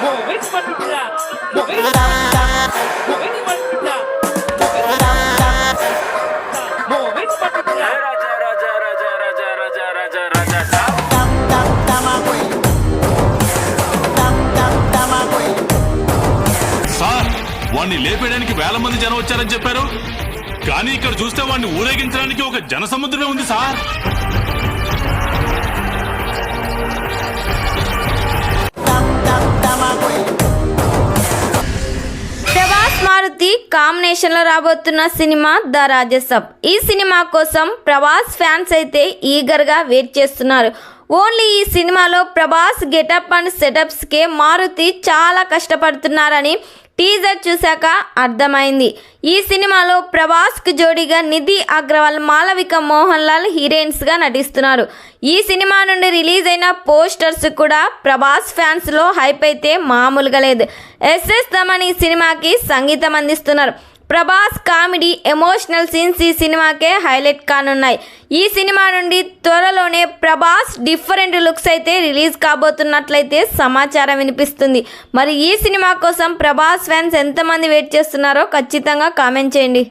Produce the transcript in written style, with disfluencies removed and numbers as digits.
Movies Patrulla. Movies. Movies Patrulla. Movies Patrulla. Raja, Raja, Raja, Raja, Raja, Raja, Raja, Raja. Sir వాణ్ణి లేపేయడానికి వేల మంది జనం వచ్చారని చెప్పారు, కానీ ఇక్కడ చూస్తే వాణ్ణి ఊరేగించడానికి ఒక జన సముద్రమే ఉంది సార్. ప్రభాస్ మారుతి కాంబినేషన్ లో రాబోతున్న సినిమా ద రాజసబ్. ఈ సినిమా కోసం ప్రభాస్ ఫ్యాన్స్ అయితే ఈగర్ గా వెయిట్ చేస్తున్నారు. ఓన్లీ ఈ సినిమాలో ప్రభాస్ గెటప్ అండ్ సెటప్స్ కే మారుతి చాలా కష్టపడుతున్నారని టీజర్ చూశాక అర్థమైంది. ఈ సినిమాలో ప్రభాస్ కు జోడీగా నిధి అగ్రవాల్, మాలవిక మోహన్ లాల్ హీరోయిన్స్ గా నటిస్తున్నారు. ఈ సినిమా నుండి రిలీజ్ అయిన పోస్టర్స్ కూడా ప్రభాస్ ఫ్యాన్స్ లో హైప్ అయితే మామూలుగా లేదు. ఎస్ఎస్ తమన్ ఈ సినిమాకి సంగీతం అందిస్తున్నారు. ప్రభాస్ కామెడీ, ఎమోషనల్ సీన్స్ ఈ సినిమాకే హైలైట్ కానున్నాయి. ఈ సినిమా నుండి త్వరలోనే ప్రభాస్ డిఫరెంట్ లుక్స్ అయితే రిలీజ్ కాబోతున్నట్లయితే సమాచారం వినిపిస్తుంది. మరి ఈ సినిమా కోసం ప్రభాస్ ఫ్యాన్స్ ఎంతమంది వెయిట్ చేస్తున్నారో ఖచ్చితంగా కామెంట్ చేయండి.